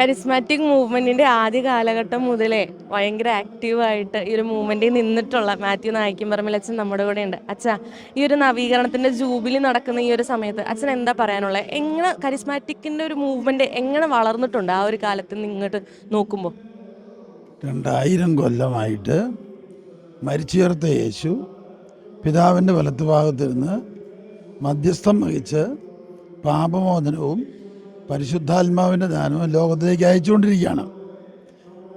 Charismatic മൂവ്മെന്റിന്റെ ആദ്യ കാലഘട്ടം മുതലേ ഭയങ്കര ആക്റ്റീവായിട്ട് ഈ ഒരു മൂവ്മെന്റിൽ നിന്നിട്ടുള്ള മാത്യു നായിക്കുംപറമ്പിൽ അച്ഛൻ നമ്മുടെ കൂടെ ഉണ്ട്. അച്ഛാ, ഈ ഒരു നവീകരണത്തിന്റെ ജൂബിലി നടക്കുന്ന ഈ ഒരു സമയത്ത് അച്ഛൻ എന്താ പറയാനുള്ളത്? എങ്ങനെ കരിസ്മാറ്റിക്കിന്റെ ഒരു മൂവ്മെന്റ് എങ്ങനെ വളർന്നിട്ടുണ്ട് ആ ഒരു കാലത്ത് നിന്ന് ഇങ്ങോട്ട് നോക്കുമ്പോൾ? 2000 കൊല്ലമായിട്ട് മരിച്ചുയർത്ത യേശു പിതാവിൻ്റെ വലത്തുഭാഗത്തിരുന്ന് മധ്യസ്ഥം വഹിച്ച് പാപമോചനവും പരിശുദ്ധാത്മാവിൻ്റെ ദാനവും ലോകത്തിലേക്ക് അയച്ചുകൊണ്ടിരിക്കുകയാണ്.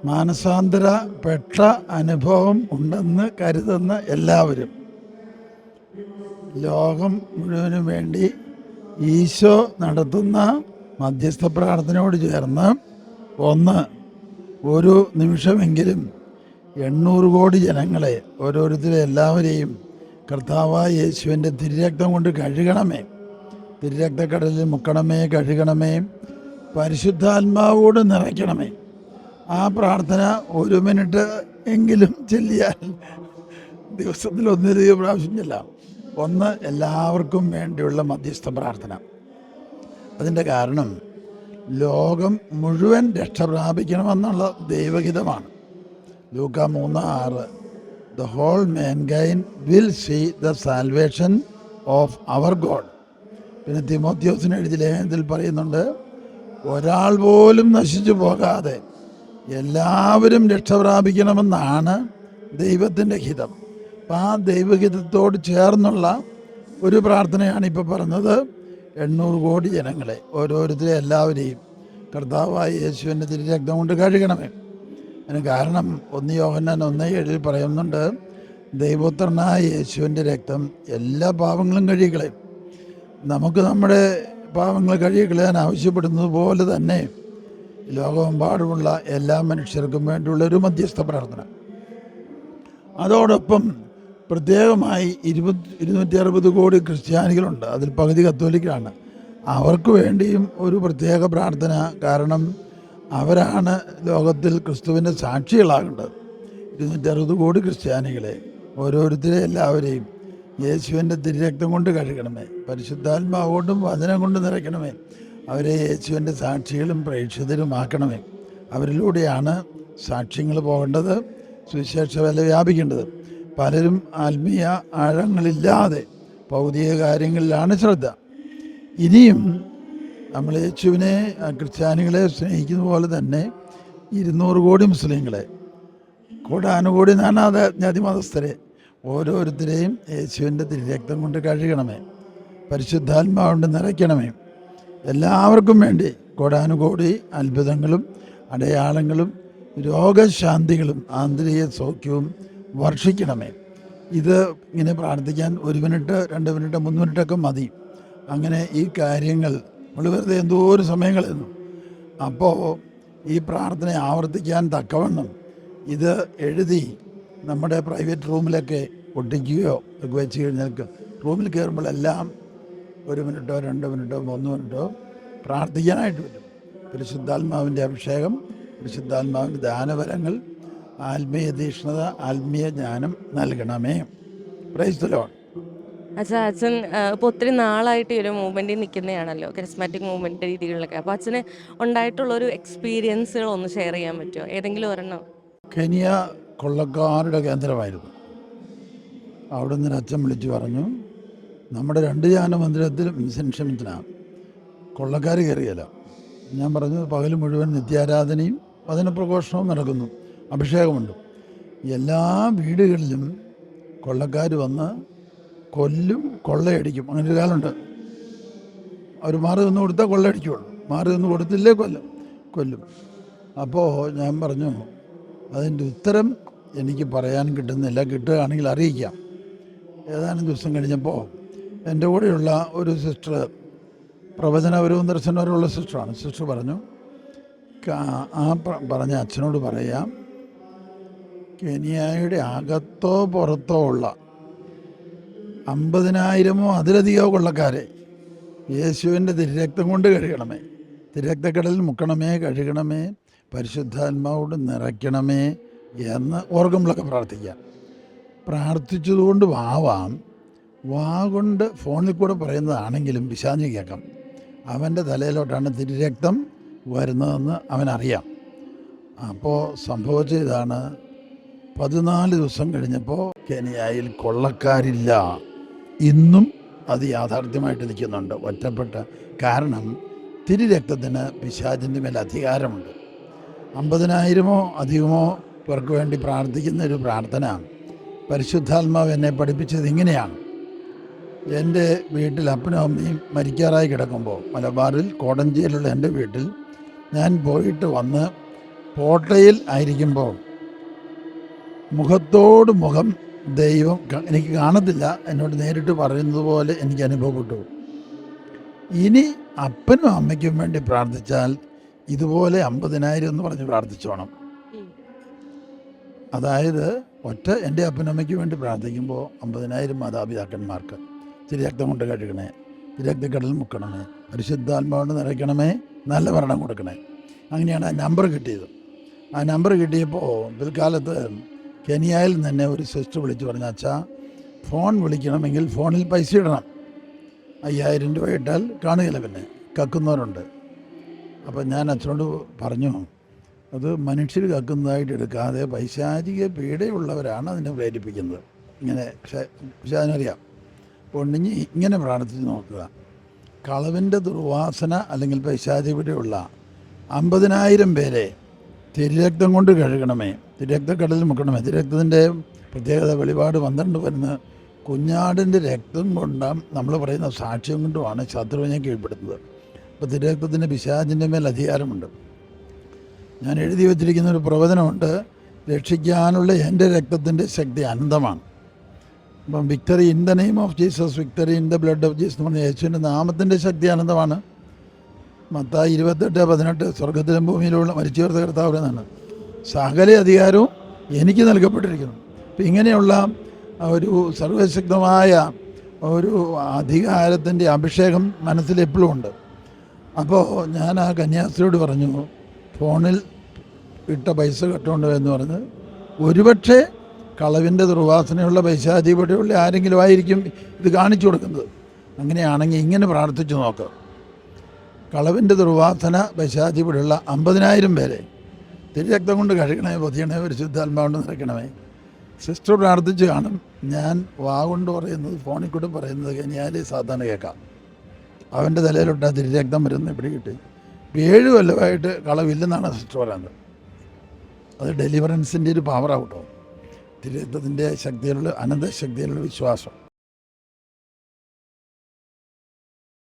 മാനസാന്തരപ്പെട്ട അനുഭവം ഉണ്ടെന്ന് കരുതുന്ന എല്ലാവരും ലോകം മുഴുവനും വേണ്ടി ഈശോ നടത്തുന്ന മധ്യസ്ഥ പ്രാർത്ഥനയോട് ചേർന്ന് ഒരു നിമിഷമെങ്കിലും 800 കോടി ജനങ്ങളെ ഓരോരുത്തരെ എല്ലാവരെയും കർത്താവായ യേശുവിൻ്റെ തിരുരക്തം കൊണ്ട് കഴുകണമേ, തിരുരക്തക്കടലിൽ മുക്കണമേ, കഴുകണമേ, പരിശുദ്ധാത്മാവോട് നിറയ്ക്കണമേ. ആ പ്രാർത്ഥന 1 മിനിറ്റ് എങ്കിലും ചൊല്ലിയാൽ ദിവസത്തിൽ 1-2 പ്രാവശ്യം ചെല്ലാം. എല്ലാവർക്കും വേണ്ടിയുള്ള മധ്യസ്ഥ പ്രാർത്ഥന. അതിൻ്റെ കാരണം ലോകം മുഴുവൻ രക്ഷ പ്രാപിക്കണമെന്നുള്ള ദൈവഹിതമാണ്. Luka 3:6 The whole mankind will see the salvation of our God. പിന്നെ തിമോത്തിയോസിന് എഴുതിയ ലേഖനത്തിൽ പറയുന്നുണ്ട്, ഒരാൾ പോലും നശിച്ചു പോകാതെ എല്ലാവരും രക്ഷ പ്രാപിക്കണമെന്നാണ് ദൈവത്തിൻ്റെ ഹിതം. അപ്പം ആ ദൈവഹിതത്തോട് ചേർന്നുള്ള ഒരു പ്രാർത്ഥനയാണ് ഇപ്പോൾ പറഞ്ഞത്. 800 കോടി ജനങ്ങളെ ഓരോരുത്തരെ എല്ലാവരെയും കർത്താവായ യേശുവിൻ്റെ തിരുരക്തം കൊണ്ട് കഴുകണമേ. അതിന് കാരണം 1 യോഹന്നാൻ 1:7 പറയുന്നുണ്ട്, ദൈവപുത്രനായ യേശുവിൻ്റെ രക്തം എല്ലാ പാപങ്ങളും കഴുകിക്കളയും. നമുക്ക് നമ്മുടെ പാപങ്ങൾ കഴുകിക്കളയാൻ ആവശ്യപ്പെടുന്നത് പോലെ തന്നെ ലോകമെമ്പാടുമുള്ള എല്ലാ മനുഷ്യർക്കും വേണ്ടിയുള്ള ഒരു മധ്യസ്ഥ പ്രാർത്ഥന. അതോടൊപ്പം പ്രത്യേകമായി 260 കോടി ക്രിസ്ത്യാനികളുണ്ട്, അതിൽ പകുതി കത്തോലിക്കാണ്. അവർക്ക് വേണ്ടിയും ഒരു പ്രത്യേക പ്രാർത്ഥന. കാരണം അവരാണ് ലോകത്തിൽ ക്രിസ്തുവിൻ്റെ സാക്ഷികളാകേണ്ടത്. 260 കോടി ക്രിസ്ത്യാനികളെ ഓരോരുത്തരെ എല്ലാവരെയും യേശുവിൻ്റെ തിരുരക്തം കൊണ്ട് കഴുകണമേ, പരിശുദ്ധാത്മാവോടും വചനം കൊണ്ട് നിറയ്ക്കണമേ, അവരെ യേശുവിൻ്റെ സാക്ഷികളും പ്രേക്ഷിതരുമാക്കണമേ. അവരിലൂടെയാണ് സാക്ഷ്യങ്ങൾ പോകേണ്ടത്, സുവിശേഷ വില വ്യാപിക്കേണ്ടത്. പലരും ആത്മീയ ആഴങ്ങളില്ലാതെ ഭൗതിക കാര്യങ്ങളിലാണ് ശ്രദ്ധ. ഇനിയും നമ്മൾ യേശുവിനെ ക്രിസ്ത്യാനികളെ സ്നേഹിക്കുന്ന പോലെ തന്നെ 200 കോടി മുസ്ലിങ്ങളെ, കോടാനുകോടി നാനാജാതി മതസ്ഥരെ ഓരോരുത്തരെയും യേശുവിൻ്റെ തിരുരക്തം കൊണ്ട് കഴുകണമേ, പരിശുദ്ധാത്മാവുകൊണ്ട് നിറയ്ക്കണമേ. എല്ലാവർക്കും വേണ്ടി കോടാനുകോടി അത്ഭുതങ്ങളും അടയാളങ്ങളും രോഗശാന്തികളും ആന്തരിക സൗഖ്യവും വർഷിക്കണമേ. ഇത് ഇങ്ങനെ പ്രാർത്ഥിക്കാൻ 1 മിനിറ്റ് 2 മിനിറ്റ് 3 മിനിറ്റൊക്കെ മതി. അങ്ങനെ ഈ കാര്യങ്ങൾ നമ്മൾ വെറുതെ എന്തോരം സമയം കളയുന്നു. അപ്പോൾ ഈ പ്രാർത്ഥന ആവർത്തിക്കാൻ തക്കവണ്ണം ഇത് എഴുതി നമ്മുടെ പ്രൈവറ്റ് റൂമിലൊക്കെ ഒട്ടിക്കുകയോ ഒക്കെ വെച്ച് കഴിഞ്ഞാൽ റൂമിൽ കയറുമ്പോഴെല്ലാം 1 മിനിറ്റോ 2 മിനിറ്റോ 3 മിനിറ്റോ പ്രാർത്ഥിക്കാനായിട്ട് പറ്റും. പരിശുദ്ധാത്മാവിൻ്റെ അഭിഷേകം, പരിശുദ്ധാത്മാവിൻ്റെ ദാനവരങ്ങൾ, ആത്മീയ തീക്ഷ്ണത, ആത്മീയ ജ്ഞാനം നൽകണമേ. Praise the Lord. അച്ഛൻ ഇപ്പോൾ ഒത്തിരി നാളായിട്ട് ഈ ഒരു മൂവ്മെൻറ്റിൽ നിൽക്കുന്നതാണല്ലോ, കരിസ്മാറ്റിക് മൂവ്മെൻറ്റ് രീതികളിലൊക്കെ. അപ്പോൾ അച്ഛന് ഉണ്ടായിട്ടുള്ളൊരു എക്സ്പീരിയൻസുകൾ ഒന്ന് ഷെയർ ചെയ്യാൻ പറ്റുമോ? ഏതെങ്കിലും ഒരെണ്ണം. കെനിയ കൊള്ളക്കാരുടെ കേന്ദ്രമായിരുന്നു. അവിടെ നിന്ന് അച്ഛൻ വിളിച്ചു പറഞ്ഞു, നമ്മുടെ 2 ധ്യാന മന്ദിരത്തിലും ക്ഷമിച്ചനാണ് കൊള്ളക്കാർ കയറിയല്ല. ഞാൻ പറഞ്ഞു, പകൽ മുഴുവൻ നിത്യാരാധനയും വചനപ്രഘോഷണവും നടക്കുന്നു, അഭിഷേകമുണ്ട്. എല്ലാ വീടുകളിലും കൊള്ളക്കാർ വന്ന് കൊല്ലും, കൊള്ളയടിക്കും. അങ്ങനെ ഒരു കാലമുണ്ട്. അവർ മാറി നിന്ന് കൊടുത്താൽ കൊള്ളയടിക്കുള്ളൂ, മാറി നിന്ന് കൊടുത്തില്ലേ കൊല്ലും. അപ്പോൾ ഞാൻ പറഞ്ഞു, അതിൻ്റെ ഉത്തരം എനിക്ക് പറയാൻ കിട്ടുന്നില്ല, കിട്ടുകയാണെങ്കിൽ അറിയിക്കാം. ഏതാനും ദിവസം കഴിഞ്ഞപ്പോൾ എൻ്റെ കൂടെയുള്ള ഒരു സിസ്റ്റർ, പ്രവചനപരവും ദർശനപരമുള്ള സിസ്റ്ററാണ്. സിസ്റ്റർ പറഞ്ഞു, പറഞ്ഞ അച്ഛനോട് പറയാം, കെനിയയുടെ അകത്തോ പുറത്തോ ഉള്ള 50,000 അതിലധികമോ കൊള്ളക്കാരെ യേശുവിൻ്റെ തിരുരക്തം കൊണ്ട് കഴുകണമേ, തിരുരക്തക്കടലിൽ മുക്കണമേ, കഴുകണമേ, പരിശുദ്ധാത്മാവോട് നിറയ്ക്കണമേ എന്ന് ഓർക്കുമ്പോഴൊക്കെ പ്രാർത്ഥിക്കാം. പ്രാർത്ഥിച്ചതുകൊണ്ട് വാ കൊണ്ട് ഫോണിൽ കൂടെ പറയുന്നതാണെങ്കിലും പിശാചിന് കേൾക്കാം. അവൻ്റെ തലയിലോട്ടാണ് തിരുരക്തം വരുന്നതെന്ന് അവനറിയാം. അപ്പോൾ സംഭവിച്ച ഇതാണ്, 14 ദിവസം കഴിഞ്ഞപ്പോൾ കെനിയയിൽ കൊള്ളക്കാരില്ല. ഇന്നും അത് യാഥാർത്ഥ്യമായിട്ട് നിൽക്കുന്നുണ്ട്. ഒറ്റപ്പെട്ട കാരണം തിരുരക്തത്തിന് പിശാചിൻ്റെ മേൽ അധികാരമുണ്ട്. 50,000 അധികമോ പേർക്ക് വേണ്ടി പ്രാർത്ഥിക്കുന്ന ഒരു പ്രാർത്ഥന പരിശുദ്ധാത്മാവ് എന്നെ പഠിപ്പിച്ചത് ഇങ്ങനെയാണ്. എൻ്റെ വീട്ടിൽ അപ്പനും അമ്മയും മരിക്കാറായി കിടക്കുമ്പോൾ മലബാറിൽ കോടഞ്ചേരിയിലുള്ള എൻ്റെ വീട്ടിൽ ഞാൻ പോയിട്ട് വന്ന് കോട്ടയിൽ ആയിരിക്കുമ്പോൾ മുഖത്തോട് മുഖം ദൈവം എനിക്ക് കാണത്തില്ല, എന്നോട് നേരിട്ട് പറയുന്നത് പോലെ എനിക്ക് അനുഭവപ്പെട്ടു. ഇനി അപ്പനും അമ്മയ്ക്കും വേണ്ടി പ്രാർത്ഥിച്ചാൽ ഇതുപോലെ 50,000 എന്ന് പറഞ്ഞ് പ്രാർത്ഥിച്ചോണം. അതായത് എൻ്റെ അപ്പനും അമ്മയ്ക്ക് വേണ്ടി പ്രാർത്ഥിക്കുമ്പോൾ 50,000 മാതാപിതാക്കന്മാർക്ക് തിരുരക്തം കൊണ്ട് കഴുകണേ, തിരുരക്തക്കടലിൽ മുക്കണമേ, പരിശുദ്ധാത്മാവ് നിറയ്ക്കണമേ, നല്ല ഭരണം കൊടുക്കണേ. അങ്ങനെയാണ് ആ നമ്പർ കിട്ടിയത്. ആ നമ്പർ കിട്ടിയപ്പോൾ പിൽക്കാലത്ത് കെനിയയിൽ തന്നെ ഒരു സിസ്റ്റർ വിളിച്ച് പറഞ്ഞു, അച്ഛാ ഫോൺ വിളിക്കണമെങ്കിൽ ഫോണിൽ പൈസ ഇടണം, 5,000 രൂപ ഇട്ടാൽ കാണുകയില്ല, പിന്നെ കക്കുന്നവരുണ്ട്. അപ്പം ഞാൻ അച്ഛനോട് പറഞ്ഞു, അത് മനുഷ്യർ കക്കുന്നതായിട്ട് എടുക്കാതെ പൈശാചിക പീഡയുള്ളവരാണ് അതിനെ പ്രേരിപ്പിക്കുന്നത്. ഇങ്ങനെ പക്ഷേ അതിനറിയാം. അപ്പോൾ ഇങ്ങനെ പ്രാർത്ഥിച്ച് നോക്കുക, കളവിൻ്റെ ദുർവാസന അല്ലെങ്കിൽ പൈശാചിക പീഡയുള്ള 50,000 പേരെ തിരുരക്തം കൊണ്ട് കഴുകണമേ, തിരുരക്തക്കടലിൽ മുക്കണമേ. തിരുരക്തത്തിൻ്റെ പ്രത്യേകത വെളിപാട് 12 വരുന്ന കുഞ്ഞാടിൻ്റെ രക്തം കൊണ്ടാണ് നമ്മൾ പറയുന്ന സാക്ഷ്യം കൊണ്ടുമാണ് ശത്രുവിനെ കീഴ്പ്പെടുത്തുന്നത്. അപ്പോൾ തിരുരക്തത്തിൻ്റെ പിശാചിൻ്റെ മേൽ അധികാരമുണ്ട്. ഞാൻ എഴുതി വച്ചിരിക്കുന്ന ഒരു പ്രവചനമുണ്ട്, രക്ഷിക്കാനുള്ള എൻ്റെ രക്തത്തിൻ്റെ ശക്തി അനന്തമാണ്. അപ്പം victory in the name of Jesus, victory in the blood of Jesus എന്ന് പറഞ്ഞ യേശുവിൻ്റെ നാമത്തിൻ്റെ ശക്തി അനന്തമാണ്. മത്തായി 28:18 സ്വർഗത്തിലും ഭൂമിയിലുള്ള മരിച്ചവരുടെ കർത്താവ് എന്നാണ്. സകല അധികാരവും എനിക്ക് നൽകപ്പെട്ടിരിക്കുന്നു. അപ്പം ഇങ്ങനെയുള്ള ഒരു സർവശക്തമായ ഒരു അധികാരത്തിൻ്റെ അഭിഷേകം മനസ്സിൽ എപ്പോഴും ഉണ്ട്. അപ്പോൾ ഞാൻ ആ കന്യാസ്ത്രീയോട് പറഞ്ഞു, ഫോണിൽ ഇട്ട പൈസ കെട്ടുകൊണ്ട് എന്ന് പറഞ്ഞ് ഒരുപക്ഷെ കളവിൻ്റെ ദുർവാസനയുള്ള പൈശാചികതയുള്ള ആരെങ്കിലും ആയിരിക്കും ഇത് കാണിച്ചു കൊടുക്കുന്നത്. അങ്ങനെയാണെങ്കിൽ ഇങ്ങനെ പ്രാർത്ഥിച്ചു നോക്കുക, കളവിൻ്റെ ദുർവാസന പൈശാചികതയുള്ള 50,000 പേരെ തിരുരക്തം കൊണ്ട് കഴുകണമേ, പൊതിയണമേ, പരിശുദ്ധാത്മാവ് നിറയ്ക്കണമേ. സിസ്റ്റർ പ്രാർത്ഥിച്ച് കാണും. ഞാൻ കൊണ്ട് പറയുന്നത് ഫോണിൽ കൂടെ പറയുന്നത് കെനിയയിലെ സാധാരണ കേൾക്കാം. അവൻ്റെ തലയിലോട്ട് ആ തിരുരക്തം വരുന്ന എവിടെ കിട്ടി. 7 കൊല്ലമായിട്ട് കളവില്ലെന്നാണ് സിസ്റ്റർ പറയുന്നത്. അത് ഡെലിവറൻസിൻ്റെ ഒരു പവറാവട്ടോ, തിരുരക്തത്തിൻ്റെ ശക്തിയിലുള്ള അനന്തശക്തിയിലുള്ള വിശ്വാസം.